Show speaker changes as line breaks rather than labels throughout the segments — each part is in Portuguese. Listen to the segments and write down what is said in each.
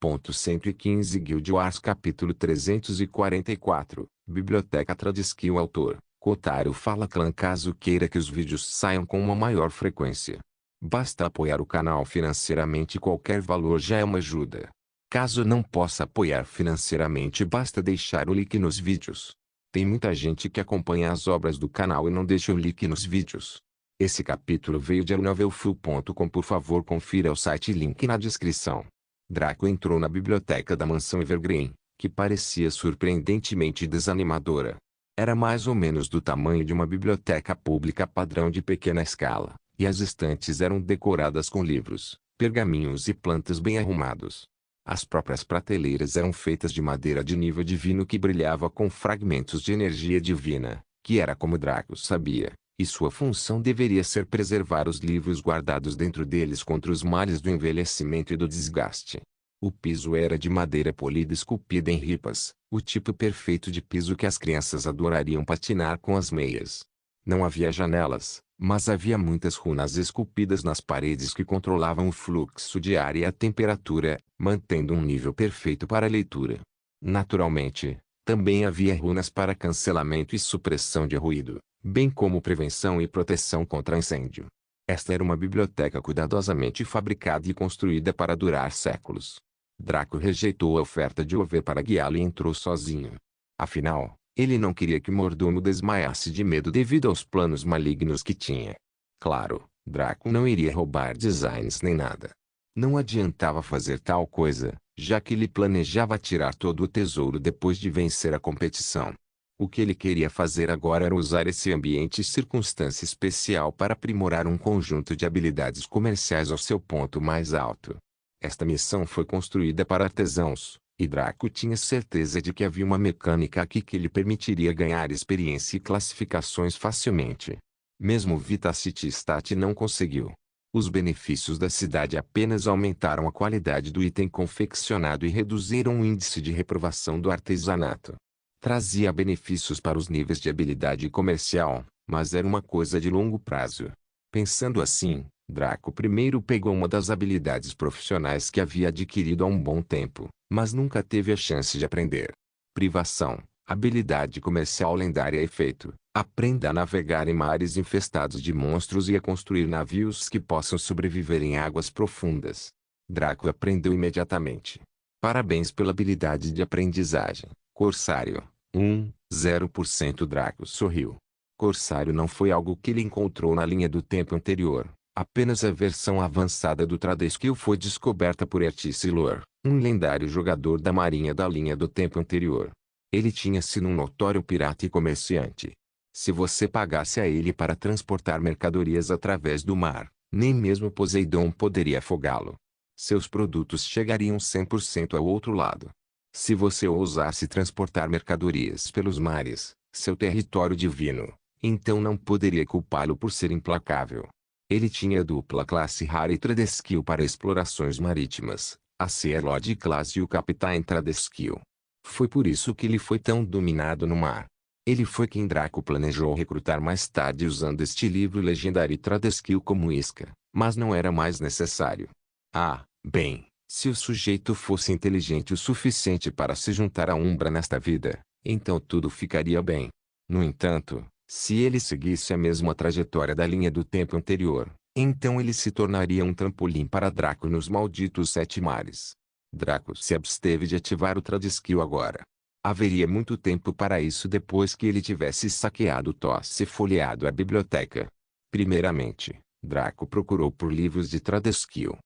2.115 Guild Wars Capítulo 344 Biblioteca Tradiskill Autor Kotaro Fala Clan. Caso queira que os vídeos saiam com uma maior frequência, basta apoiar o canal financeiramente. Qualquer valor já é uma ajuda. Caso não possa apoiar financeiramente, basta deixar o link nos vídeos. Tem muita gente que acompanha as obras do canal e não deixa o link nos vídeos. Esse capítulo veio de elnovelfull.com. Por favor, confira o site, link na descrição. Draco entrou na biblioteca da mansão Evergreen, que parecia surpreendentemente desanimadora. Era mais ou menos do tamanho de uma biblioteca pública padrão de pequena escala, e as estantes eram decoradas com livros, pergaminhos e plantas bem arrumados. As próprias prateleiras eram feitas de madeira de nível divino que brilhava com fragmentos de energia divina, que era como Draco sabia, e sua função deveria ser preservar os livros guardados dentro deles contra os males do envelhecimento e do desgaste. O piso era de madeira polida esculpida em ripas, o tipo perfeito de piso que as crianças adorariam patinar com as meias. Não havia janelas, mas havia muitas runas esculpidas nas paredes que controlavam o fluxo de ar e a temperatura, mantendo um nível perfeito para a leitura. Naturalmente, também havia runas para cancelamento e supressão de ruído, bem como prevenção e proteção contra incêndio. Esta era uma biblioteca cuidadosamente fabricada e construída para durar séculos. Draco rejeitou a oferta de Over para guiá-lo e entrou sozinho. Afinal, ele não queria que Mordomo desmaiasse de medo devido aos planos malignos que tinha. Claro, Draco não iria roubar designs nem nada. Não adiantava fazer tal coisa, já que ele planejava tirar todo o tesouro depois de vencer a competição. O que ele queria fazer agora era usar esse ambiente e circunstância especial para aprimorar um conjunto de habilidades comerciais ao seu ponto mais alto. Esta missão foi construída para artesãos, e Draco tinha certeza de que havia uma mecânica aqui que lhe permitiria ganhar experiência e classificações facilmente. Mesmo Vitacity Stat não conseguiu. Os benefícios da cidade apenas aumentaram a qualidade do item confeccionado e reduziram o índice de reprovação do artesanato. Trazia benefícios para os níveis de habilidade comercial, mas era uma coisa de longo prazo. Pensando assim, Draco primeiro pegou uma das habilidades profissionais que havia adquirido há um bom tempo, mas nunca teve a chance de aprender. Privação, habilidade comercial lendária. Efeito: aprenda a navegar em mares infestados de monstros e a construir navios que possam sobreviver em águas profundas. Draco aprendeu imediatamente. Parabéns pela habilidade de aprendizagem, Corsário. 0%. Draco sorriu. Corsário não foi algo que ele encontrou na linha do tempo anterior. Apenas a versão avançada do Tradiskill foi descoberta por Ertis Lore, um lendário jogador da marinha da linha do tempo anterior. Ele tinha sido um notório pirata e comerciante. Se você pagasse a ele para transportar mercadorias através do mar, nem mesmo Poseidon poderia afogá-lo. Seus produtos chegariam 100% ao outro lado. Se você ousasse transportar mercadorias pelos mares, seu território divino, então não poderia culpá-lo por ser implacável. Ele tinha dupla classe rara e Tradiskill para explorações marítimas, a Sealord Class e o Capitão Tradiskill. Foi por isso que ele foi tão dominado no mar. Ele foi quem Draco planejou recrutar mais tarde usando este livro legendário Tradiskill como isca, mas não era mais necessário. Bem, se o sujeito fosse inteligente o suficiente para se juntar à Umbra nesta vida, então tudo ficaria bem. No entanto, se ele seguisse a mesma trajetória da linha do tempo anterior, então ele se tornaria um trampolim para Draco nos malditos 7 mares. Draco se absteve de ativar o Tradiskill agora. Haveria muito tempo para isso depois que ele tivesse saqueado Tosse e folheado a biblioteca. Primeiramente, Draco procurou por livros de Tradiskill.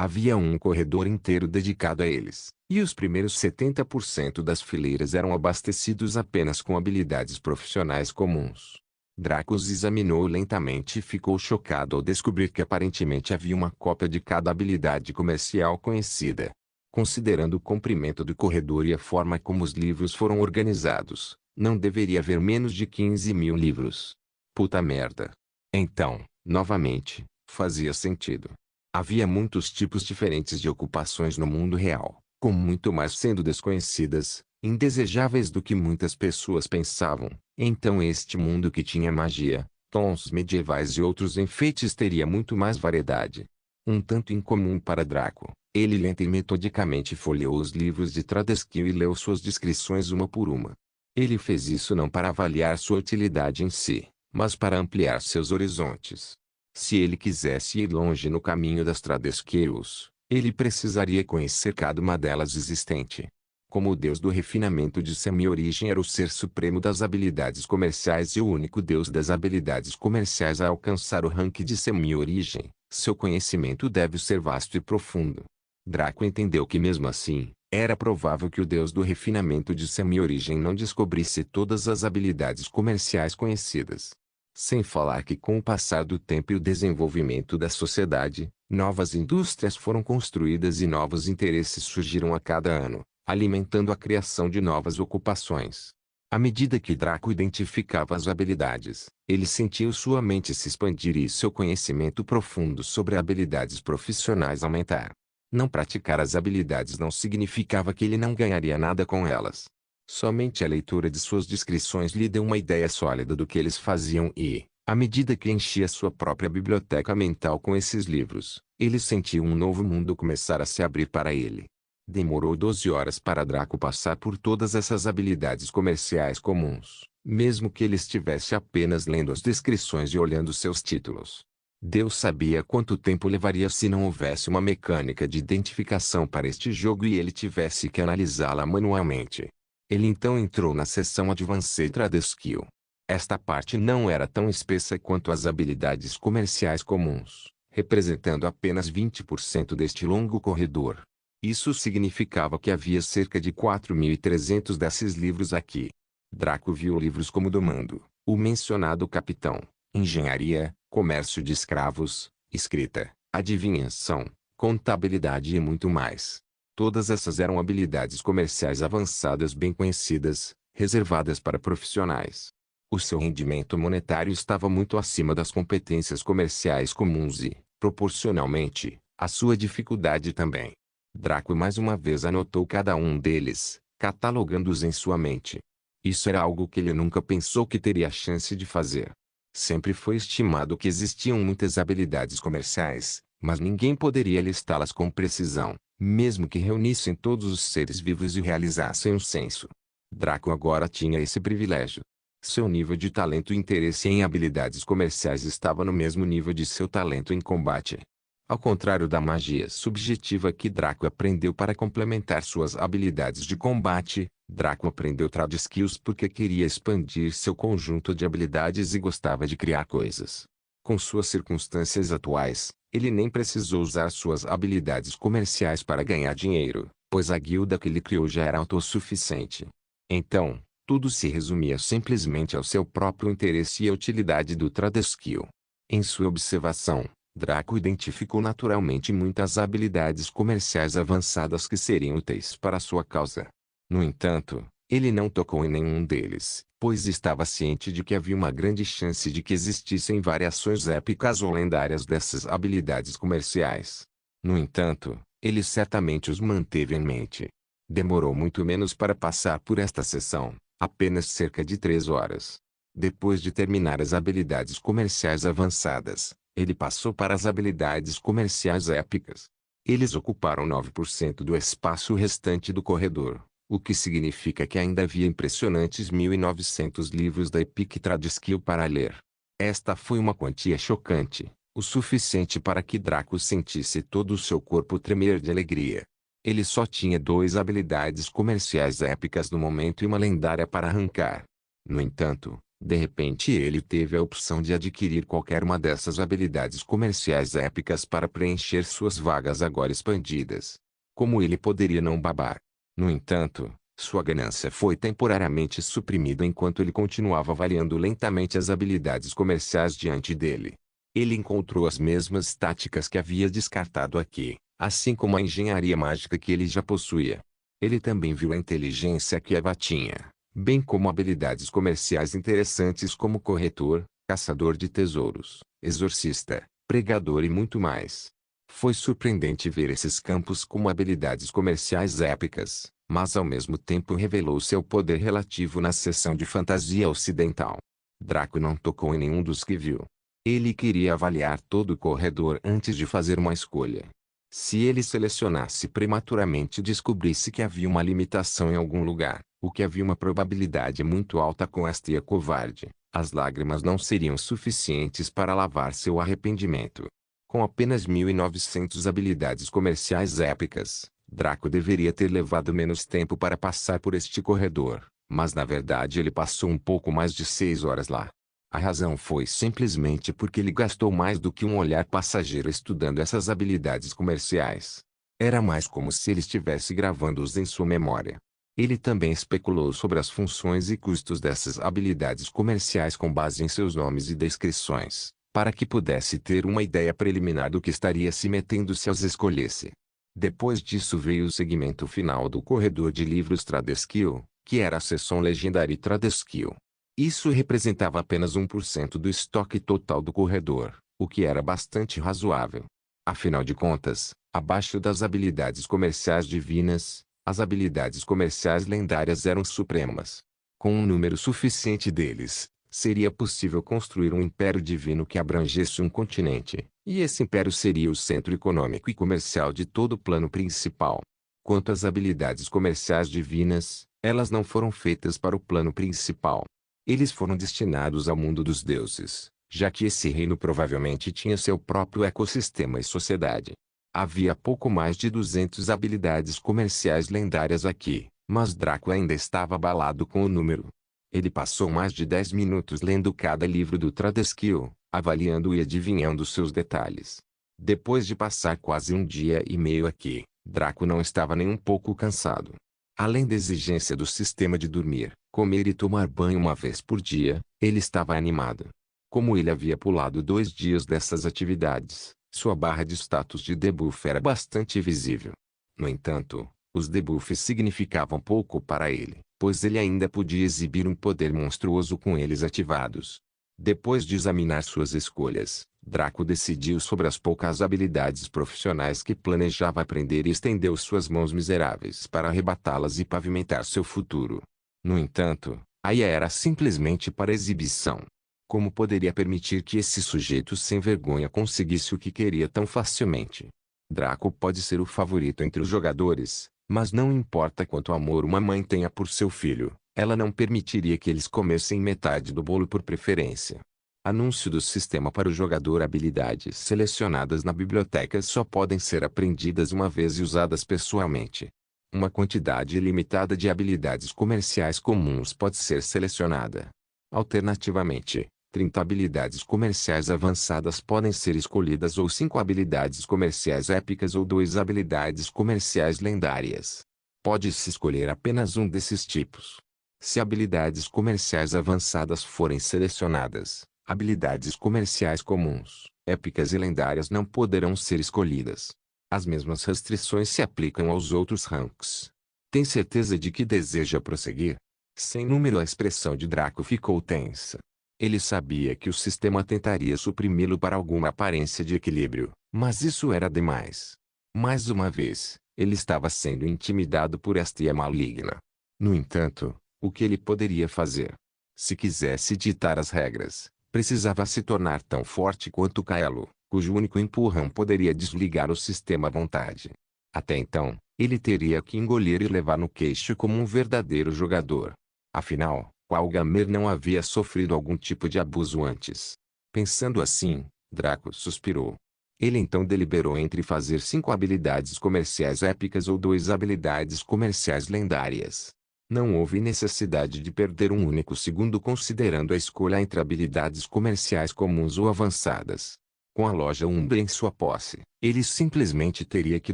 Havia um corredor inteiro dedicado a eles, e os primeiros 70% das fileiras eram abastecidos apenas com habilidades profissionais comuns. Draco os examinou lentamente e ficou chocado ao descobrir que aparentemente havia uma cópia de cada habilidade comercial conhecida. Considerando o comprimento do corredor e a forma como os livros foram organizados, não deveria haver menos de 15.000 livros. Puta merda. Então, novamente, fazia sentido. Havia muitos tipos diferentes de ocupações no mundo real, com muito mais sendo desconhecidas, indesejáveis do que muitas pessoas pensavam. Então este mundo que tinha magia, tons medievais e outros enfeites teria muito mais variedade. um tanto incomum para Draco. Ele lenta e metodicamente folheou os livros de Tradesquiu e leu suas descrições uma por uma. Ele fez isso não para avaliar sua utilidade em si, mas para ampliar seus horizontes. Se ele quisesse ir longe no caminho das Tradesquius, ele precisaria conhecer cada uma delas existente. Como o Deus do refinamento de semi-origem era o ser supremo das habilidades comerciais e o único Deus das habilidades comerciais a alcançar o rank de semi-origem, seu conhecimento deve ser vasto e profundo. Draco entendeu que mesmo assim, era provável que o Deus do refinamento de semi-origem não descobrisse todas as habilidades comerciais conhecidas. Sem falar que com o passar do tempo e o desenvolvimento da sociedade, novas indústrias foram construídas e novos interesses surgiram a cada ano, alimentando a criação de novas ocupações. À medida que Draco identificava as habilidades, ele sentiu sua mente se expandir e seu conhecimento profundo sobre habilidades profissionais aumentar. Não praticar as habilidades não significava que ele não ganharia nada com elas. Somente a leitura de suas descrições lhe deu uma ideia sólida do que eles faziam e, à medida que enchia sua própria biblioteca mental com esses livros, ele sentiu um novo mundo começar a se abrir para ele. Demorou 12 horas para Draco passar por todas essas habilidades comerciais comuns, mesmo que ele estivesse apenas lendo as descrições e olhando seus títulos. Deus sabia quanto tempo levaria se não houvesse uma mecânica de identificação para este jogo e ele tivesse que analisá-la manualmente. Ele então entrou na seção Advanced Tradesquiu. Esta parte não era tão espessa quanto as habilidades comerciais comuns, representando apenas 20% deste longo corredor. Isso significava que havia cerca de 4.300 desses livros aqui. Draco viu livros como Domando, o mencionado Capitão, Engenharia, Comércio de Escravos, Escrita, Adivinhação, Contabilidade e muito mais. Todas essas eram habilidades comerciais avançadas bem conhecidas, reservadas para profissionais. O seu rendimento monetário estava muito acima das competências comerciais comuns e, proporcionalmente, a sua dificuldade também. Draco mais uma vez anotou cada um deles, catalogando-os em sua mente. Isso era algo que ele nunca pensou que teria a chance de fazer. Sempre foi estimado que existiam muitas habilidades comerciais, mas ninguém poderia listá-las com precisão, mesmo que reunissem todos os seres vivos e realizassem um censo. Draco agora tinha esse privilégio. Seu nível de talento e interesse em habilidades comerciais estava no mesmo nível de seu talento em combate. Ao contrário da magia subjetiva que Draco aprendeu para complementar suas habilidades de combate, Draco aprendeu Tradeskills porque queria expandir seu conjunto de habilidades e gostava de criar coisas. Com suas circunstâncias atuais, ele nem precisou usar suas habilidades comerciais para ganhar dinheiro, pois a guilda que ele criou já era autossuficiente. Então, tudo se resumia simplesmente ao seu próprio interesse e à utilidade do Tradesquill. Em sua observação, Draco identificou naturalmente muitas habilidades comerciais avançadas que seriam úteis para sua causa. No entanto, ele não tocou em nenhum deles, pois estava ciente de que havia uma grande chance de que existissem variações épicas ou lendárias dessas habilidades comerciais. No entanto, ele certamente os manteve em mente. Demorou muito menos para passar por esta sessão, apenas cerca de 3 horas. Depois de terminar as habilidades comerciais avançadas, ele passou para as habilidades comerciais épicas. Eles ocuparam 9% do espaço restante do corredor, o que significa que ainda havia impressionantes 1.900 livros da Epic Tradesquill para ler. Esta foi uma quantia chocante, o suficiente para que Draco sentisse todo o seu corpo tremer de alegria. Ele só tinha 2 habilidades comerciais épicas no momento e uma lendária para arrancar. No entanto, de repente ele teve a opção de adquirir qualquer uma dessas habilidades comerciais épicas para preencher suas vagas agora expandidas. Como ele poderia não babar? No entanto, sua ganância foi temporariamente suprimida enquanto ele continuava avaliando lentamente as habilidades comerciais diante dele. Ele encontrou as mesmas táticas que havia descartado aqui, assim como a engenharia mágica que ele já possuía. Ele também viu a inteligência que Eva tinha, bem como habilidades comerciais interessantes como corretor, caçador de tesouros, exorcista, pregador e muito mais. Foi surpreendente ver esses campos como habilidades comerciais épicas, mas ao mesmo tempo revelou seu poder relativo na seção de fantasia ocidental. Draco não tocou em nenhum dos que viu. Ele queria avaliar todo o corredor antes de fazer uma escolha. Se ele selecionasse prematuramente e descobrisse que havia uma limitação em algum lugar, o que havia uma probabilidade muito alta com esta ia covarde, as lágrimas não seriam suficientes para lavar seu arrependimento. Com apenas 1.900 habilidades comerciais épicas, Draco deveria ter levado menos tempo para passar por este corredor, mas na verdade ele passou um pouco mais de 6 horas lá. A razão foi simplesmente porque ele gastou mais do que um olhar passageiro estudando essas habilidades comerciais. Era mais como se ele estivesse gravando-os em sua memória. Ele também especulou sobre as funções e custos dessas habilidades comerciais com base em seus nomes e descrições, para que pudesse ter uma ideia preliminar do que estaria se metendo se as escolhesse. Depois disso veio o segmento final do corredor de livros Tradeskill, que era a seção Legendary Tradeskill. Isso representava apenas 1% do estoque total do corredor, o que era bastante razoável. Afinal de contas, abaixo das habilidades comerciais divinas, as habilidades comerciais lendárias eram supremas. Com um número suficiente deles, seria possível construir um império divino que abrangesse um continente, e esse império seria o centro econômico e comercial de todo o plano principal. Quanto às habilidades comerciais divinas, elas não foram feitas para o plano principal. Eles foram destinados ao mundo dos deuses, já que esse reino provavelmente tinha seu próprio ecossistema e sociedade. Havia pouco mais de 200 habilidades comerciais lendárias aqui, mas Draco ainda estava abalado com o número. Ele passou mais de 10 minutos lendo cada livro do Tradeskill, avaliando e adivinhando seus detalhes. Depois de passar quase um dia e meio aqui, Draco não estava nem um pouco cansado. Além da exigência do sistema de dormir, comer e tomar banho uma vez por dia, ele estava animado. Como ele havia pulado 2 dias dessas atividades, sua barra de status de debuff era bastante visível. No entanto, os debuffs significavam pouco para ele, pois ele ainda podia exibir um poder monstruoso com eles ativados. Depois de examinar suas escolhas, Draco decidiu sobre as poucas habilidades profissionais que planejava aprender e estendeu suas mãos miseráveis para arrebatá-las e pavimentar seu futuro. No entanto, a IA era simplesmente para exibição. Como poderia permitir que esse sujeito sem vergonha conseguisse o que queria tão facilmente? Draco pode ser o favorito entre os jogadores, mas não importa quanto amor uma mãe tenha por seu filho, ela não permitiria que eles comessem metade do bolo por preferência. Anúncio do sistema para o jogador. Habilidades selecionadas na biblioteca só podem ser aprendidas uma vez e usadas pessoalmente. Uma quantidade ilimitada de habilidades comerciais comuns pode ser selecionada. Alternativamente, 30 habilidades comerciais avançadas podem ser escolhidas ou 5 habilidades comerciais épicas ou 2 habilidades comerciais lendárias. Pode-se escolher apenas um desses tipos. Se habilidades comerciais avançadas forem selecionadas, habilidades comerciais comuns, épicas e lendárias não poderão ser escolhidas. As mesmas restrições se aplicam aos outros ranks. Tem certeza de que deseja prosseguir? Sem número. A expressão de Draco ficou tensa. Ele sabia que o sistema tentaria suprimi-lo para alguma aparência de equilíbrio, mas isso era demais. Mais uma vez, ele estava sendo intimidado por esta IA maligna. No entanto, o que ele poderia fazer? Se quisesse ditar as regras, precisava se tornar tão forte quanto Kaelo, cujo único empurrão poderia desligar o sistema à vontade. Até então, ele teria que engolir e levar no queixo como um verdadeiro jogador. Afinal, Qualgamer não havia sofrido algum tipo de abuso antes. Pensando assim, Draco suspirou. Ele então deliberou entre fazer 5 habilidades comerciais épicas ou 2 habilidades comerciais lendárias. Não houve necessidade de perder um único segundo considerando a escolha entre habilidades comerciais comuns ou avançadas. Com a loja Umbra em sua posse, ele simplesmente teria que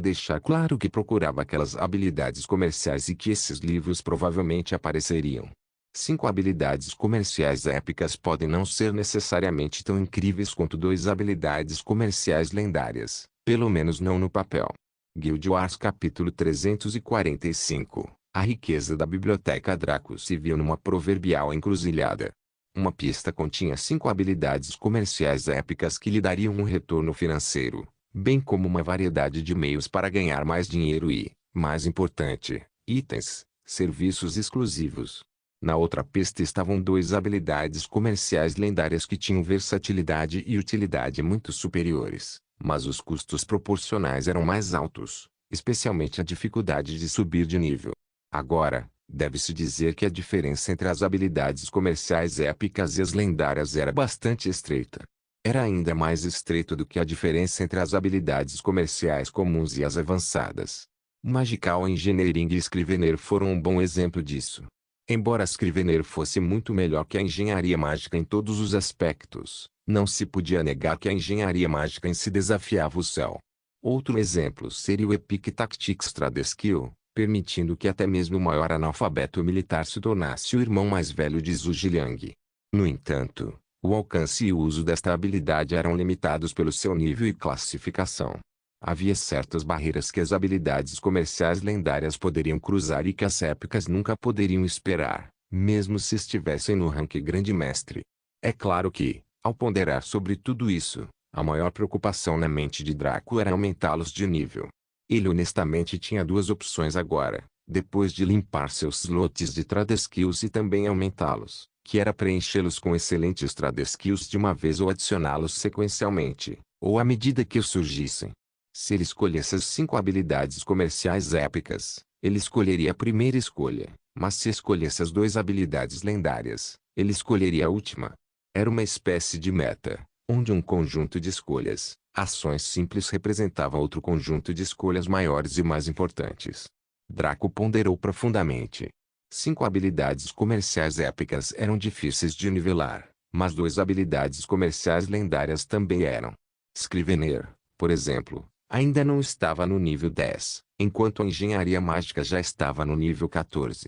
deixar claro que procurava aquelas habilidades comerciais e que esses livros provavelmente apareceriam. 5 habilidades comerciais épicas podem não ser necessariamente tão incríveis quanto 2 habilidades comerciais lendárias, pelo menos não no papel. Guild Wars capítulo 345. A riqueza da biblioteca. Draco se viu numa proverbial encruzilhada. Uma pista continha 5 habilidades comerciais épicas que lhe dariam um retorno financeiro, bem como uma variedade de meios para ganhar mais dinheiro e, mais importante, itens, serviços exclusivos. Na outra pista estavam duas habilidades comerciais lendárias que tinham versatilidade e utilidade muito superiores, mas os custos proporcionais eram mais altos, especialmente a dificuldade de subir de nível. Agora, deve-se dizer que a diferença entre as habilidades comerciais épicas e as lendárias era bastante estreita. Era ainda mais estreito do que a diferença entre as habilidades comerciais comuns e as avançadas. Magical Engineering e Scrivener foram um bom exemplo disso. Embora Scrivener fosse muito melhor que a engenharia mágica em todos os aspectos, não se podia negar que a engenharia mágica em si desafiava o céu. Outro exemplo seria o Epic Tactics Trade Skill, permitindo que até mesmo o maior analfabeto militar se tornasse o irmão mais velho de Zhu Ziliang. No entanto, o alcance e o uso desta habilidade eram limitados pelo seu nível e classificação. Havia certas barreiras que as habilidades comerciais lendárias poderiam cruzar e que as épicas nunca poderiam esperar, mesmo se estivessem no ranking Grande Mestre. É claro que, ao ponderar sobre tudo isso, a maior preocupação na mente de Draco era aumentá-los de nível. Ele honestamente tinha duas opções agora, depois de limpar seus slots de Trade Skills e também aumentá-los, que era preenchê-los com excelentes Trade Skills de uma vez ou adicioná-los sequencialmente, ou à medida que surgissem. Se ele escolhesse as 5 habilidades comerciais épicas, ele escolheria a primeira escolha, mas se escolhesse as 2 habilidades lendárias, ele escolheria a última. Era uma espécie de meta, onde um conjunto de escolhas, ações simples representava outro conjunto de escolhas maiores e mais importantes. Draco ponderou profundamente. 5 habilidades comerciais épicas eram difíceis de nivelar, mas 2 habilidades comerciais lendárias também eram. Scrivener, por exemplo, ainda não estava no nível 10, enquanto a engenharia mágica já estava no nível 14.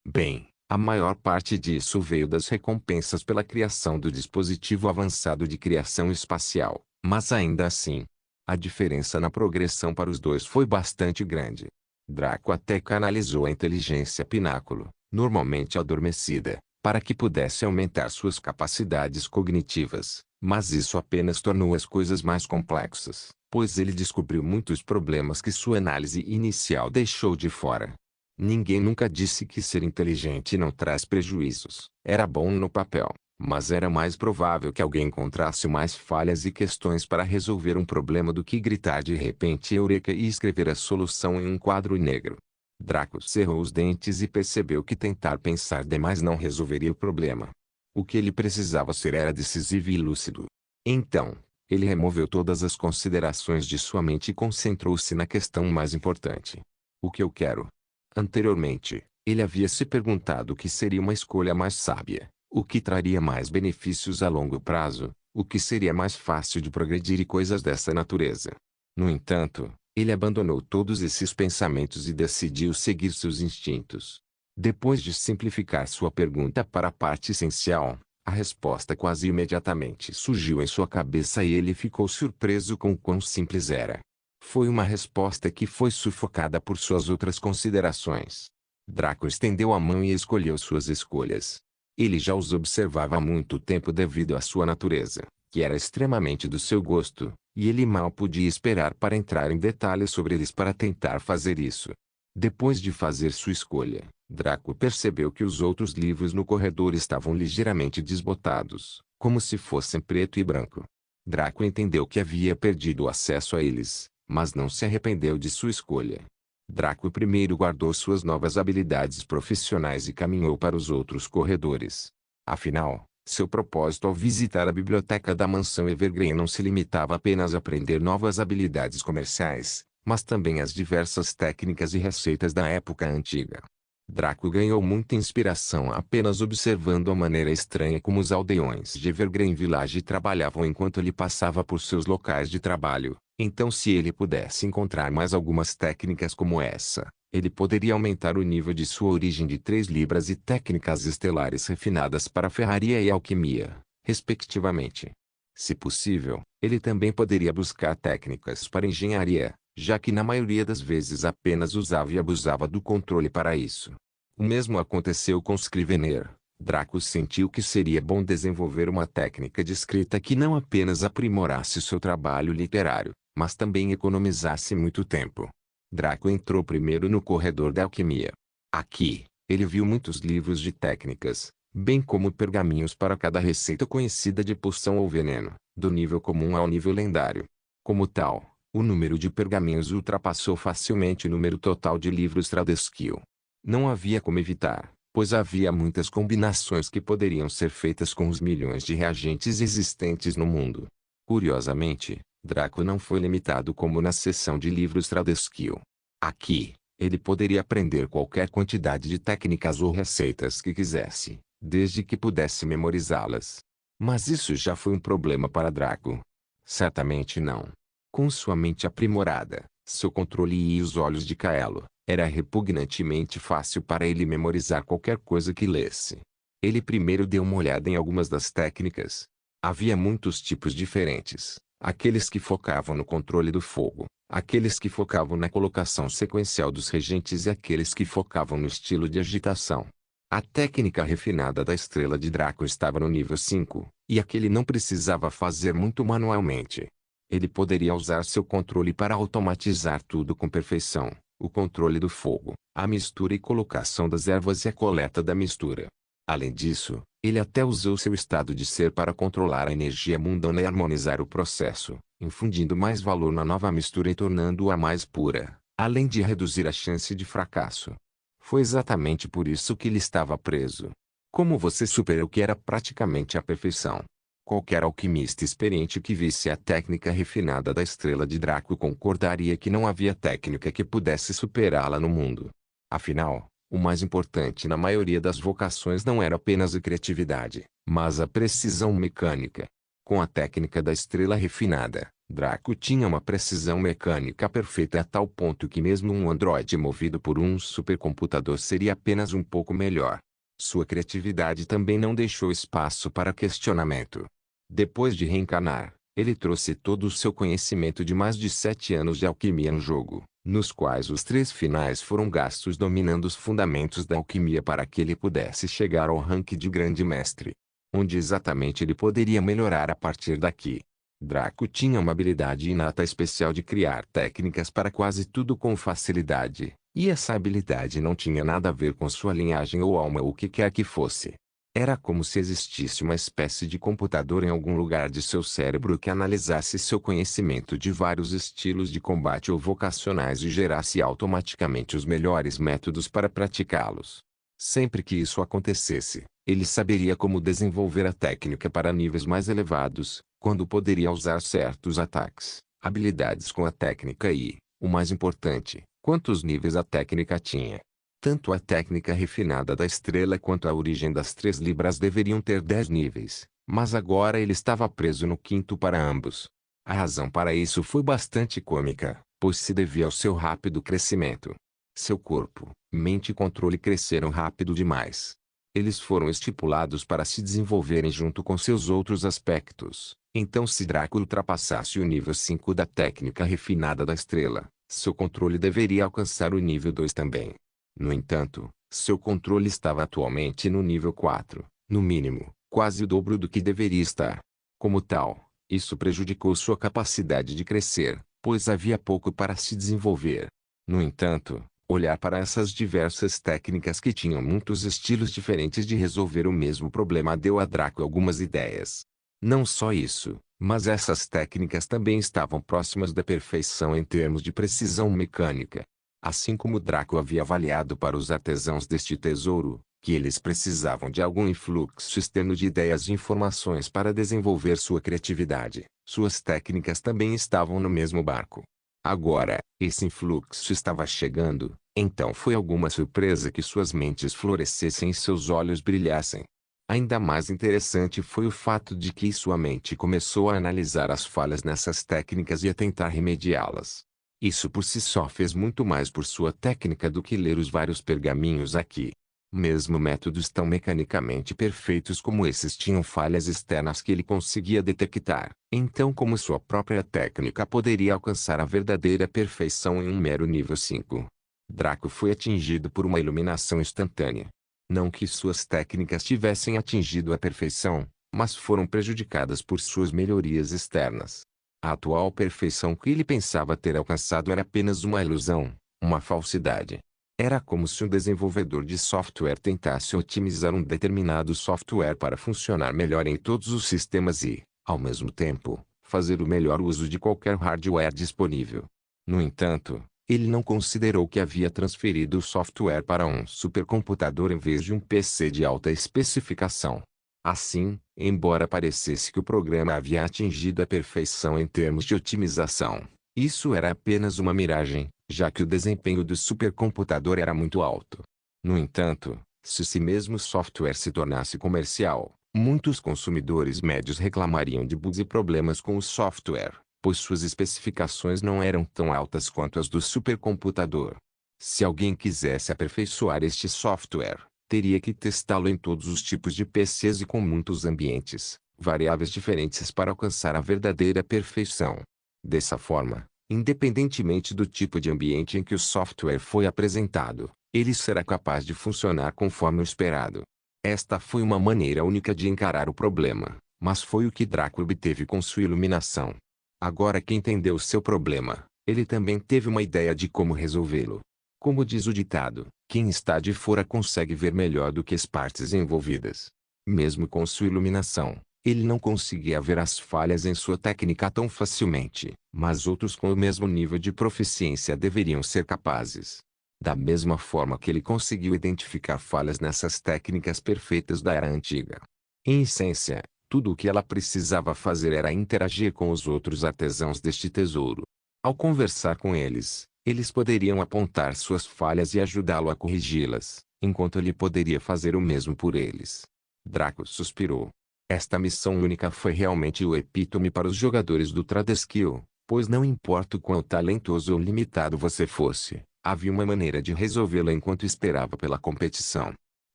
Bem, a maior parte disso veio das recompensas pela criação do dispositivo avançado de criação espacial, mas ainda assim, a diferença na progressão para os dois foi bastante grande. Draco até canalizou a inteligência Pináculo, normalmente adormecida, para que pudesse aumentar suas capacidades cognitivas, mas isso apenas tornou as coisas mais complexas, pois ele descobriu muitos problemas que sua análise inicial deixou de fora. Ninguém nunca disse que ser inteligente não traz prejuízos. Era bom no papel, mas era mais provável que alguém encontrasse mais falhas e questões para resolver um problema do que gritar de repente Eureka e escrever a solução em um quadro negro. Draco cerrou os dentes e percebeu que tentar pensar demais não resolveria o problema. O que ele precisava ser era decisivo e lúcido. Então, ele removeu todas as considerações de sua mente e concentrou-se na questão mais importante. O que eu quero? Anteriormente, ele havia se perguntado o que seria uma escolha mais sábia, o que traria mais benefícios a longo prazo, o que seria mais fácil de progredir e coisas dessa natureza. No entanto, ele abandonou todos esses pensamentos e decidiu seguir seus instintos. Depois de simplificar sua pergunta para a parte essencial, a resposta quase imediatamente surgiu em sua cabeça e ele ficou surpreso com o quão simples era. Foi uma resposta que foi sufocada por suas outras considerações. Draco estendeu a mão e escolheu suas escolhas. Ele já os observava há muito tempo devido à sua natureza, que era extremamente do seu gosto, e ele mal podia esperar para entrar em detalhes sobre eles para tentar fazer isso. Depois de fazer sua escolha, Draco percebeu que os outros livros no corredor estavam ligeiramente desbotados, como se fossem preto e branco. Draco entendeu que havia perdido o acesso a eles, mas não se arrependeu de sua escolha. Draco primeiro guardou suas novas habilidades profissionais e caminhou para os outros corredores. Afinal, seu propósito ao visitar a biblioteca da mansão Evergreen não se limitava apenas a aprender novas habilidades comerciais, mas também as diversas técnicas e receitas da época antiga. Draco ganhou muita inspiração apenas observando a maneira estranha como os aldeões de Evergreen Village trabalhavam enquanto ele passava por seus locais de trabalho. Então, se ele pudesse encontrar mais algumas técnicas como essa, ele poderia aumentar o nível de sua origem de 3 libras e técnicas estelares refinadas para ferraria e alquimia, respectivamente. Se possível, ele também poderia buscar técnicas para engenharia, já que na maioria das vezes apenas usava e abusava do controle para isso. O mesmo aconteceu com Scrivener. Draco sentiu que seria bom desenvolver uma técnica de escrita que não apenas aprimorasse seu trabalho literário, mas também economizasse muito tempo. Draco entrou primeiro no corredor da alquimia. Aqui, Ele viu muitos livros de técnicas, bem como pergaminhos para cada receita conhecida de poção ou veneno, do nível comum ao nível lendário. Como tal, o número de pergaminhos ultrapassou facilmente o número total de livros Tradeskill. Não havia como evitar, pois havia muitas combinações que poderiam ser feitas com os milhões de reagentes existentes no mundo. Curiosamente, Draco não foi limitado como na seção de livros Tradeskill. Aqui, ele poderia aprender qualquer quantidade de técnicas ou receitas que quisesse, desde que pudesse memorizá-las. Mas isso já foi um problema para Draco? Certamente não. Com sua mente aprimorada, seu controle e os olhos de Kaelo, era repugnantemente fácil para ele memorizar qualquer coisa que lesse. Ele primeiro deu uma olhada em algumas das técnicas. Havia muitos tipos diferentes, aqueles que focavam no controle do fogo, aqueles que focavam na colocação sequencial dos regentes e aqueles que focavam no estilo de agitação. A técnica refinada da estrela de Draco estava no nível 5, e aquele não precisava fazer muito manualmente. Ele poderia usar seu controle para automatizar tudo com perfeição, o controle do fogo, a mistura e colocação das ervas e a coleta da mistura. Além disso, ele até usou seu estado de ser para controlar a energia mundana e harmonizar o processo, infundindo mais valor na nova mistura e tornando-a mais pura, além de reduzir a chance de fracasso. Foi exatamente por isso que ele estava preso. Como você superou que era praticamente a perfeição? Qualquer alquimista experiente que visse a técnica refinada da estrela de Draco concordaria que não havia técnica que pudesse superá-la no mundo. Afinal, o mais importante na maioria das vocações não era apenas a criatividade, mas a precisão mecânica. Com a técnica da estrela refinada, Draco tinha uma precisão mecânica perfeita a tal ponto que mesmo um androide movido por um supercomputador seria apenas um pouco melhor. Sua criatividade também não deixou espaço para questionamento. Depois de reencarnar, ele trouxe todo o seu conhecimento de mais de 7 anos de alquimia no jogo, nos quais os 3 finais foram gastos dominando os fundamentos da alquimia para que ele pudesse chegar ao rank de grande mestre. Onde exatamente ele poderia melhorar a partir daqui? Draco tinha uma habilidade inata especial de criar técnicas para quase tudo com facilidade, e essa habilidade não tinha nada a ver com sua linhagem ou alma ou o que quer que fosse. Era como se existisse uma espécie de computador em algum lugar de seu cérebro que analisasse seu conhecimento de vários estilos de combate ou vocacionais e gerasse automaticamente os melhores métodos para praticá-los. Sempre que isso acontecesse, ele saberia como desenvolver a técnica para níveis mais elevados, quando poderia usar certos ataques, habilidades com a técnica e, o mais importante, quantos níveis a técnica tinha. Tanto a técnica refinada da estrela quanto a origem das 3 libras deveriam ter 10 níveis, mas agora ele estava preso no 5º para ambos. A razão para isso foi bastante cômica, pois se devia ao seu rápido crescimento. Seu corpo, mente e controle cresceram rápido demais. Eles foram estipulados para se desenvolverem junto com seus outros aspectos. Então se Draco ultrapassasse o nível 5 da técnica refinada da estrela, seu controle deveria alcançar o nível 2 também. No entanto, seu controle estava atualmente no nível 4, no mínimo, quase o dobro do que deveria estar. Como tal, isso prejudicou sua capacidade de crescer, pois havia pouco para se desenvolver. No entanto, olhar para essas diversas técnicas que tinham muitos estilos diferentes de resolver o mesmo problema deu a Draco algumas ideias. Não só isso, mas essas técnicas também estavam próximas da perfeição em termos de precisão mecânica. Assim como Draco havia avaliado para os artesãos deste tesouro, que eles precisavam de algum influxo externo de ideias e informações para desenvolver sua criatividade, suas técnicas também estavam no mesmo barco. Agora, esse influxo estava chegando, então foi alguma surpresa que suas mentes florescessem e seus olhos brilhassem. Ainda mais interessante foi o fato de que sua mente começou a analisar as falhas nessas técnicas e a tentar remediá-las. Isso por si só fez muito mais por sua técnica do que ler os vários pergaminhos aqui. Mesmo métodos tão mecanicamente perfeitos como esses tinham falhas externas que ele conseguia detectar. Então como sua própria técnica poderia alcançar a verdadeira perfeição em um mero nível 5? Draco foi atingido por uma iluminação instantânea. Não que suas técnicas tivessem atingido a perfeição, mas foram prejudicadas por suas melhorias externas. A atual perfeição que ele pensava ter alcançado era apenas uma ilusão, uma falsidade. Era como se um desenvolvedor de software tentasse otimizar um determinado software para funcionar melhor em todos os sistemas e, ao mesmo tempo, fazer o melhor uso de qualquer hardware disponível. No entanto, ele não considerou que havia transferido o software para um supercomputador em vez de um PC de alta especificação. Assim, embora parecesse que o programa havia atingido a perfeição em termos de otimização, isso era apenas uma miragem, já que o desempenho do supercomputador era muito alto. No entanto, se esse mesmo software se tornasse comercial, muitos consumidores médios reclamariam de bugs e problemas com o software, pois suas especificações não eram tão altas quanto as do supercomputador. Se alguém quisesse aperfeiçoar este software, teria que testá-lo em todos os tipos de PCs e com muitos ambientes, variáveis diferentes para alcançar a verdadeira perfeição. Dessa forma, independentemente do tipo de ambiente em que o software foi apresentado, ele será capaz de funcionar conforme o esperado. Esta foi uma maneira única de encarar o problema, mas foi o que Draco obteve com sua iluminação. Agora que entendeu seu problema, ele também teve uma ideia de como resolvê-lo. Como diz o ditado, quem está de fora consegue ver melhor do que as partes envolvidas. Mesmo com sua iluminação, ele não conseguia ver as falhas em sua técnica tão facilmente, mas outros com o mesmo nível de proficiência deveriam ser capazes. Da mesma forma que ele conseguiu identificar falhas nessas técnicas perfeitas da era antiga. Em essência, tudo o que ela precisava fazer era interagir com os outros artesãos deste tesouro. Ao conversar com eles, eles poderiam apontar suas falhas e ajudá-lo a corrigi-las, enquanto ele poderia fazer o mesmo por eles. Draco suspirou. Esta missão única foi realmente o epítome para os jogadores do Tradeskill, pois não importa o quão talentoso ou limitado você fosse, havia uma maneira de resolvê-la enquanto esperava pela competição.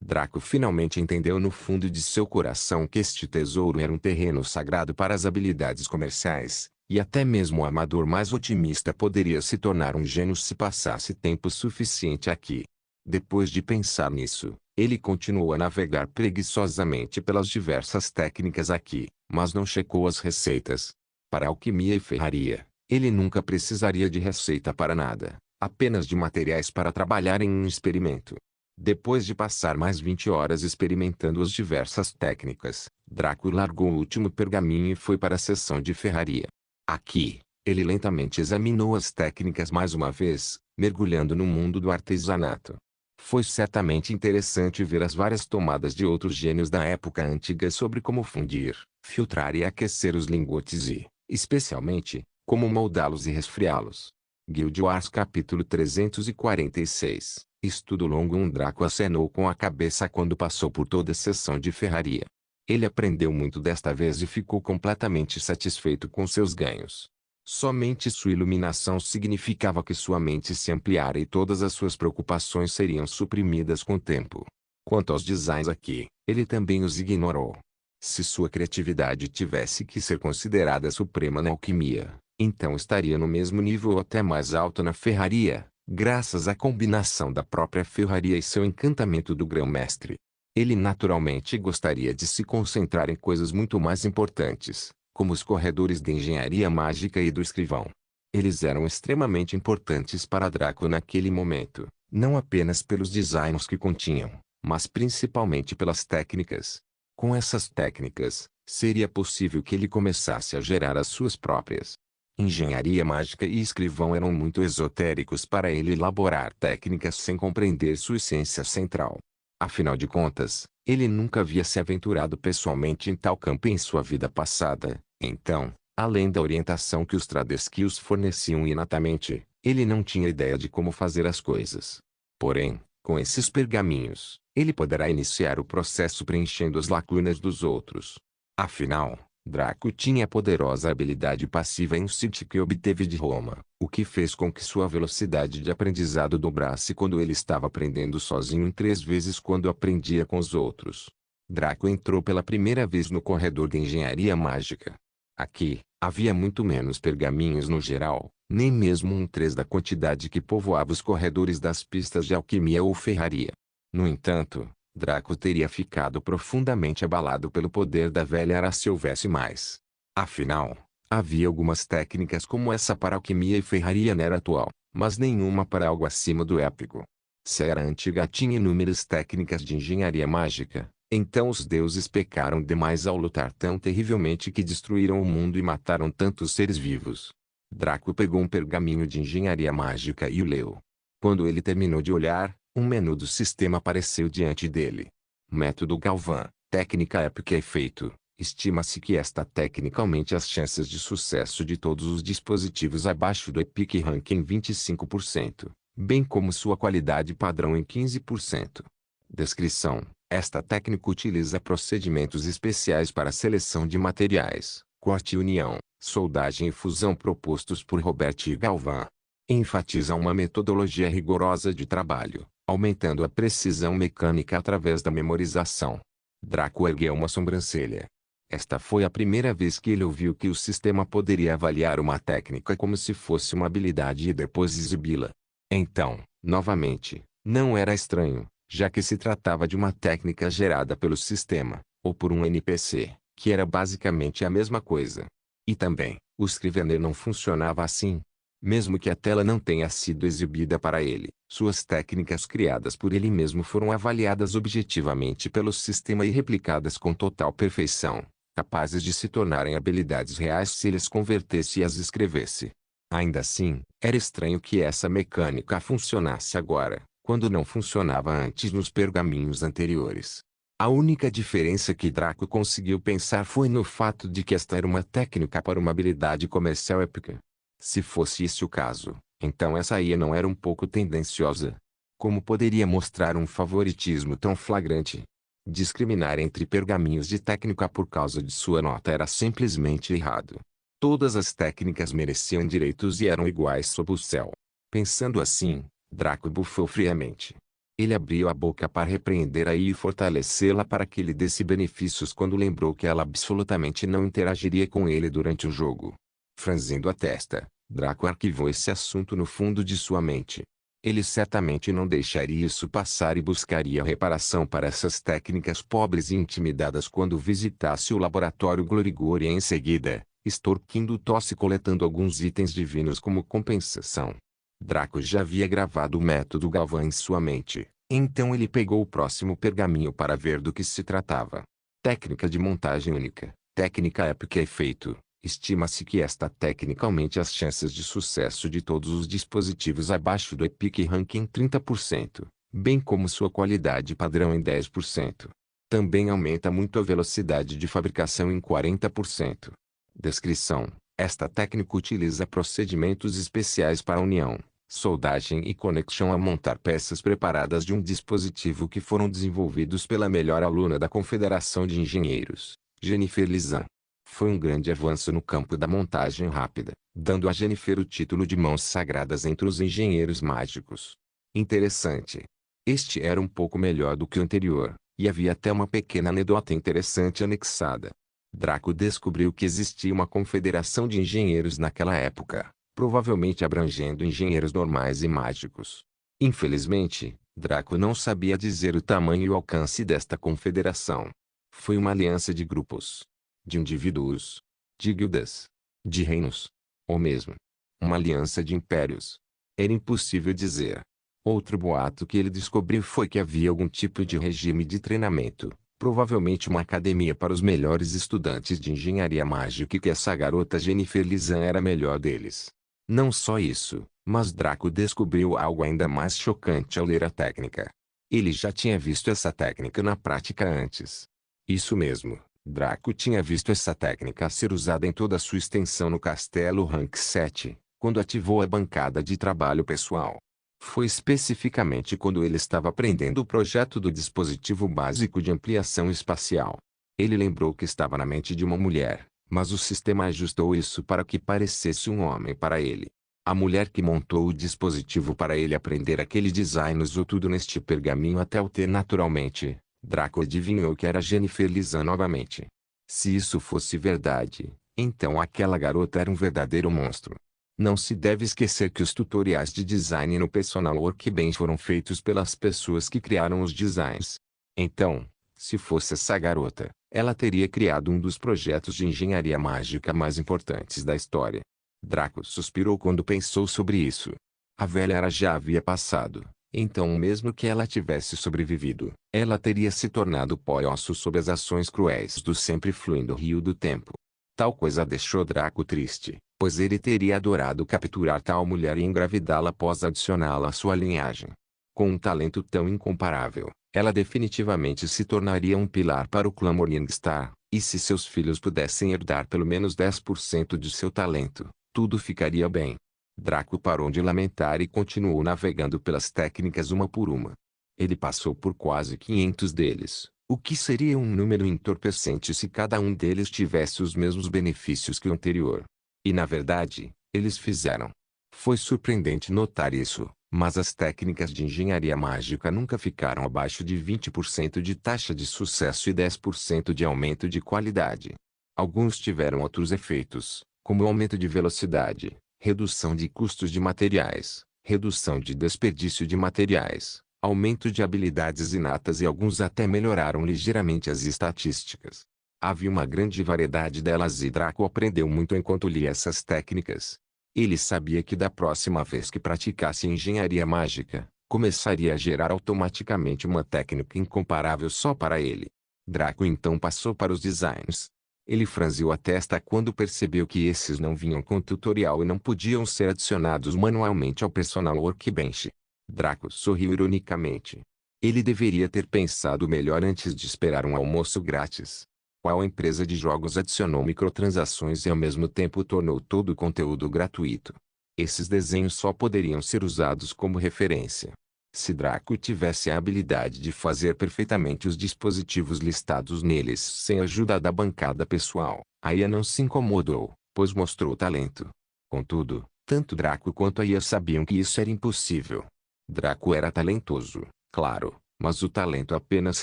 Draco finalmente entendeu no fundo de seu coração que este tesouro era um terreno sagrado para as habilidades comerciais, e até mesmo o amador mais otimista poderia se tornar um gênio se passasse tempo suficiente aqui. Depois de pensar nisso, ele continuou a navegar preguiçosamente pelas diversas técnicas aqui, mas não checou as receitas. Para alquimia e ferraria, ele nunca precisaria de receita para nada, apenas de materiais para trabalhar em um experimento. Depois de passar mais 20 horas experimentando as diversas técnicas, Draco largou o último pergaminho e foi para a seção de ferraria. Aqui, ele lentamente examinou as técnicas mais uma vez, mergulhando no mundo do artesanato. Foi certamente interessante ver as várias tomadas de outros gênios da época antiga sobre como fundir, filtrar e aquecer os lingotes e, especialmente, como moldá-los e resfriá-los. Guild Wars capítulo 346. Estudo longo. Draco acenou com a cabeça quando passou por toda a seção de ferraria. Ele aprendeu muito desta vez e ficou completamente satisfeito com seus ganhos. Somente sua iluminação significava que sua mente se ampliara e todas as suas preocupações seriam suprimidas com o tempo. Quanto aos designs aqui, ele também os ignorou. Se sua criatividade tivesse que ser considerada suprema na alquimia, então estaria no mesmo nível ou até mais alto na ferraria, graças à combinação da própria ferraria e seu encantamento do grão-mestre. Ele naturalmente gostaria de se concentrar em coisas muito mais importantes, como os corredores de engenharia mágica e do escrivão. Eles eram extremamente importantes para Draco naquele momento, não apenas pelos designs que continham, mas principalmente pelas técnicas. Com essas técnicas, seria possível que ele começasse a gerar as suas próprias. Engenharia mágica e escrivão eram muito esotéricos para ele elaborar técnicas sem compreender sua essência central. Afinal de contas, ele nunca havia se aventurado pessoalmente em tal campo em sua vida passada, então, além da orientação que os Tradeskills forneciam inatamente, ele não tinha ideia de como fazer as coisas. Porém, com esses pergaminhos, ele poderá iniciar o processo preenchendo as lacunas dos outros. Afinal, Draco tinha a poderosa habilidade passiva Insight que obteve de Roma, o que fez com que sua velocidade de aprendizado dobrasse quando ele estava aprendendo sozinho em 3 vezes quando aprendia com os outros. Draco entrou pela primeira vez no corredor de engenharia mágica. Aqui, havia muito menos pergaminhos no geral, nem mesmo 1/3 da quantidade que povoava os corredores das pistas de alquimia ou ferraria. No entanto, Draco teria ficado profundamente abalado pelo poder da velha era se houvesse mais. Afinal, havia algumas técnicas como essa para alquimia e ferraria na era atual, mas nenhuma para algo acima do épico. Se a era antiga tinha inúmeras técnicas de engenharia mágica, então os deuses pecaram demais ao lutar tão terrivelmente que destruíram o mundo e mataram tantos seres vivos. Draco pegou um pergaminho de engenharia mágica e o leu. Quando ele terminou de olhar, um menu do sistema apareceu diante dele. Método Galvan, técnica épica efeito. Estima-se que esta técnica aumente as chances de sucesso de todos os dispositivos abaixo do Epic Rank em 25%, bem como sua qualidade padrão em 15%. Descrição: esta técnica utiliza procedimentos especiais para a seleção de materiais, corte e união, soldagem e fusão propostos por Robert Galvan. Enfatiza uma metodologia rigorosa de trabalho, aumentando a precisão mecânica através da memorização. Draco ergueu uma sobrancelha. Esta foi a primeira vez que ele ouviu que o sistema poderia avaliar uma técnica como se fosse uma habilidade e depois exibi-la. Então, novamente, não era estranho, já que se tratava de uma técnica gerada pelo sistema, ou por um NPC, que era basicamente a mesma coisa. E também, o Scrivener não funcionava assim. Mesmo que a tela não tenha sido exibida para ele, suas técnicas criadas por ele mesmo foram avaliadas objetivamente pelo sistema e replicadas com total perfeição, capazes de se tornarem habilidades reais se ele as convertesse e as escrevesse. Ainda assim, era estranho que essa mecânica funcionasse agora, quando não funcionava antes nos pergaminhos anteriores. A única diferença que Draco conseguiu pensar foi no fato de que esta era uma técnica para uma habilidade comercial épica. Se fosse esse o caso, então essa IA não era um pouco tendenciosa. Como poderia mostrar um favoritismo tão flagrante? Discriminar entre pergaminhos de técnica por causa de sua nota era simplesmente errado. Todas as técnicas mereciam direitos e eram iguais sob o céu. Pensando assim, Draco bufou friamente. Ele abriu a boca para repreender a IA e fortalecê-la para que lhe desse benefícios quando lembrou que ela absolutamente não interagiria com ele durante o jogo. Franzindo a testa, Draco arquivou esse assunto no fundo de sua mente. Ele certamente não deixaria isso passar e buscaria reparação para essas técnicas pobres e intimidadas quando visitasse o laboratório Glorigor e em seguida, extorquindo tosse coletando alguns itens divinos como compensação. Draco já havia gravado o método Galvan em sua mente, então ele pegou o próximo pergaminho para ver do que se tratava. Técnica de montagem única, técnica épica efeito. Estima-se que esta técnica aumente as chances de sucesso de todos os dispositivos abaixo do Epic Rank em 30%, bem como sua qualidade padrão em 10%. Também aumenta muito a velocidade de fabricação em 40%. Descrição: esta técnica utiliza procedimentos especiais para união, soldagem e conexão a montar peças preparadas de um dispositivo que foram desenvolvidos pela melhor aluna da Confederação de Engenheiros, Jennifer Lizan. Foi um grande avanço no campo da montagem rápida, dando a Jennifer o título de mãos sagradas entre os engenheiros mágicos. Interessante. Este era um pouco melhor do que o anterior, e havia até uma pequena anedota interessante anexada. Draco descobriu que existia uma confederação de engenheiros naquela época, provavelmente abrangendo engenheiros normais e mágicos. Infelizmente, Draco não sabia dizer o tamanho e o alcance desta confederação. Foi uma aliança de grupos, de indivíduos, de guildas, de reinos, ou mesmo uma aliança de impérios. Era impossível dizer. Outro boato que ele descobriu foi que havia algum tipo de regime de treinamento, provavelmente uma academia para os melhores estudantes de engenharia mágica e que essa garota Jennifer Lizan era a melhor deles. Não só isso, mas Draco descobriu algo ainda mais chocante ao ler a técnica. Ele já tinha visto essa técnica na prática antes. Isso mesmo. Draco tinha visto essa técnica ser usada em toda a sua extensão no Castelo Rank 7, quando ativou a bancada de trabalho pessoal. Foi especificamente quando ele estava aprendendo o projeto do dispositivo básico de ampliação espacial. Ele lembrou que estava na mente de uma mulher, mas o sistema ajustou isso para que parecesse um homem para ele. A mulher que montou o dispositivo para ele aprender aquele design usou tudo neste pergaminho até o ter naturalmente. Draco adivinhou que era Jennifer Lizan novamente. Se isso fosse verdade, então aquela garota era um verdadeiro monstro. Não se deve esquecer que os tutoriais de design no Personal Workbench foram feitos pelas pessoas que criaram os designs. Então, se fosse essa garota, ela teria criado um dos projetos de engenharia mágica mais importantes da história. Draco suspirou quando pensou sobre isso. A velha era já havia passado, Então mesmo que ela tivesse sobrevivido, ela teria se tornado pó e osso sob as ações cruéis do sempre fluindo rio do tempo. Tal coisa deixou Draco triste, pois ele teria adorado capturar tal mulher e engravidá-la após adicioná-la à sua linhagem. Com um talento tão incomparável, ela definitivamente se tornaria um pilar para o clã Morningstar, e se seus filhos pudessem herdar pelo menos 10% de seu talento, tudo ficaria bem. Draco parou de lamentar e continuou navegando pelas técnicas uma por uma. Ele passou por quase 500 deles, o que seria um número entorpecente se cada um deles tivesse os mesmos benefícios que o anterior. E na verdade, eles fizeram. Foi surpreendente notar isso, mas as técnicas de engenharia mágica nunca ficaram abaixo de 20% de taxa de sucesso e 10% de aumento de qualidade. Alguns tiveram outros efeitos, como o aumento de velocidade, redução de custos de materiais, redução de desperdício de materiais, aumento de habilidades inatas e alguns até melhoraram ligeiramente as estatísticas. Havia uma grande variedade delas e Draco aprendeu muito enquanto lia essas técnicas. Ele sabia que da próxima vez que praticasse engenharia mágica, começaria a gerar automaticamente uma técnica incomparável só para ele. Draco então passou para os designs. Ele franziu a testa quando percebeu que esses não vinham com tutorial e não podiam ser adicionados manualmente ao personal workbench. Draco sorriu ironicamente. Ele deveria ter pensado melhor antes de esperar um almoço grátis. Qual empresa de jogos adicionou microtransações e ao mesmo tempo tornou todo o conteúdo gratuito? Esses desenhos só poderiam ser usados como referência. Se Draco tivesse a habilidade de fazer perfeitamente os dispositivos listados neles sem a ajuda da bancada pessoal, Aya não se incomodou, pois mostrou talento. Contudo, tanto Draco quanto Aya sabiam que isso era impossível. Draco era talentoso, claro, mas o talento apenas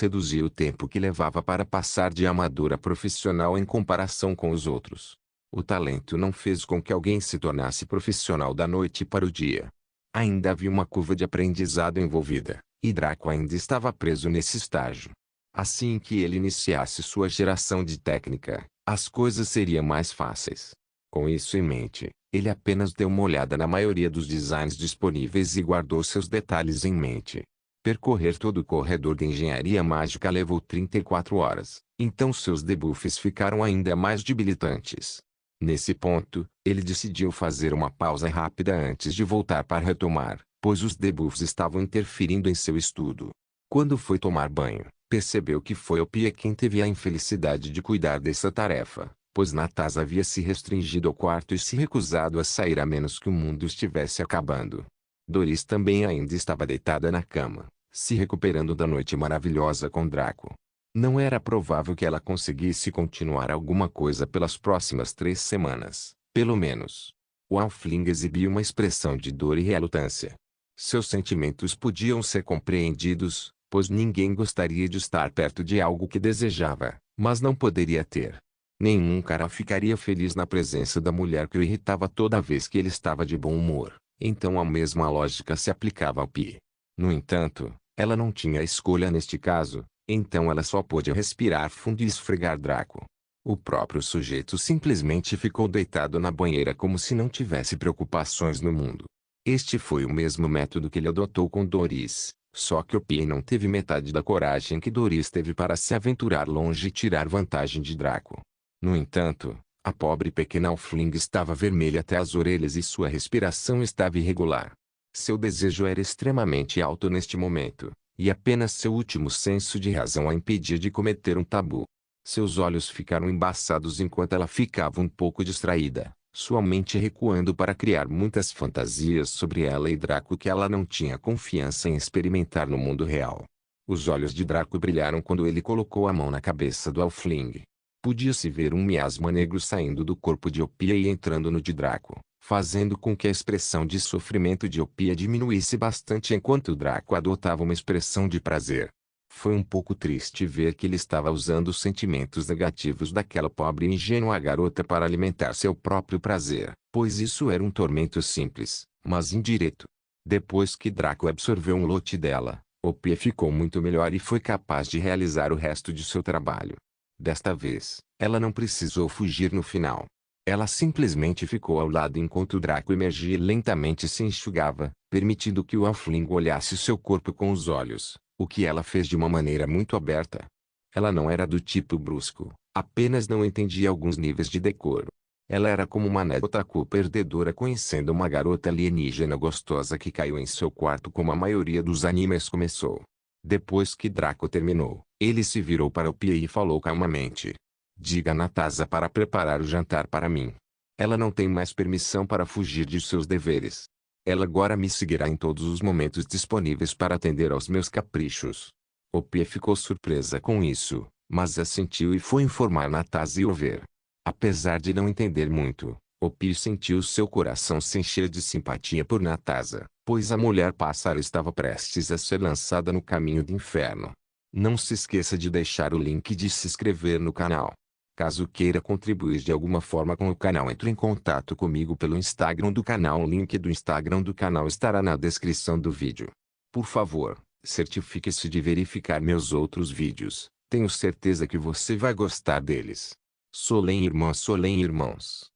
reduzia o tempo que levava para passar de amador a profissional em comparação com os outros. O talento não fez com que alguém se tornasse profissional da noite para o dia. Ainda havia uma curva de aprendizado envolvida, e Draco ainda estava preso nesse estágio. Assim que ele iniciasse sua geração de técnica, as coisas seriam mais fáceis. Com isso em mente, ele apenas deu uma olhada na maioria dos designs disponíveis e guardou seus detalhes em mente. Percorrer todo o corredor de engenharia mágica levou 34 horas, então seus debuffs ficaram ainda mais debilitantes. Nesse ponto, ele decidiu fazer uma pausa rápida antes de voltar para retomar, pois os debuffs estavam interferindo em seu estudo. Quando foi tomar banho, percebeu que foi Opia quem teve a infelicidade de cuidar dessa tarefa, pois Nataz havia se restringido ao quarto e se recusado a sair a menos que o mundo estivesse acabando. Doris também ainda estava deitada na cama, se recuperando da noite maravilhosa com Draco. Não era provável que ela conseguisse continuar alguma coisa pelas próximas 3 semanas, pelo menos. O Halfling exibiu uma expressão de dor e relutância. Seus sentimentos podiam ser compreendidos, pois ninguém gostaria de estar perto de algo que desejava, mas não poderia ter. Nenhum cara ficaria feliz na presença da mulher que o irritava toda vez que ele estava de bom humor, então a mesma lógica se aplicava ao Pi. No entanto, ela não tinha escolha neste caso. Então ela só pôde respirar fundo e esfregar Draco. O próprio sujeito simplesmente ficou deitado na banheira como se não tivesse preocupações no mundo. Este foi o mesmo método que ele adotou com Doris, só que o Pie não teve metade da coragem que Doris teve para se aventurar longe e tirar vantagem de Draco. No entanto, a pobre pequena Halfling estava vermelha até as orelhas e sua respiração estava irregular. Seu desejo era extremamente alto neste momento. E apenas seu último senso de razão a impedia de cometer um tabu. Seus olhos ficaram embaçados enquanto ela ficava um pouco distraída, sua mente recuando para criar muitas fantasias sobre ela e Draco que ela não tinha confiança em experimentar no mundo real. Os olhos de Draco brilharam quando ele colocou a mão na cabeça do Halfling. Podia-se ver um miasma negro saindo do corpo de Opia e entrando no de Draco, fazendo com que a expressão de sofrimento de Opia diminuísse bastante enquanto Draco adotava uma expressão de prazer. Foi um pouco triste ver que ele estava usando os sentimentos negativos daquela pobre e ingênua garota para alimentar seu próprio prazer, pois isso era um tormento simples, mas indireto. Depois que Draco absorveu um lote dela, Opia ficou muito melhor e foi capaz de realizar o resto de seu trabalho. Desta vez, ela não precisou fugir no final. Ela simplesmente ficou ao lado enquanto Draco emergia e lentamente se enxugava, permitindo que o halfling olhasse seu corpo com os olhos, o que ela fez de uma maneira muito aberta. Ela não era do tipo brusco, apenas não entendia alguns níveis de decoro. Ela era como uma nerd otaku perdedora conhecendo uma garota alienígena gostosa que caiu em seu quarto como a maioria dos animes começou. Depois que Draco terminou, ele se virou para o Pia e falou calmamente. Diga a Natasa para preparar o jantar para mim. Ela não tem mais permissão para fugir de seus deveres. Ela agora me seguirá em todos os momentos disponíveis para atender aos meus caprichos. O Pia ficou surpresa com isso, mas assentiu e foi informar Natasa e Over. Apesar de não entender muito, Opio sentiu seu coração se encher de simpatia por Natasa, pois a mulher pássaro estava prestes a ser lançada no caminho do inferno. Não se esqueça de deixar o link de se inscrever no canal. Caso queira contribuir de alguma forma com o canal, entre em contato comigo pelo Instagram do canal. O link do Instagram do canal estará na descrição do vídeo. Por favor, certifique-se de verificar meus outros vídeos, tenho certeza que você vai gostar deles. Solem irmãos.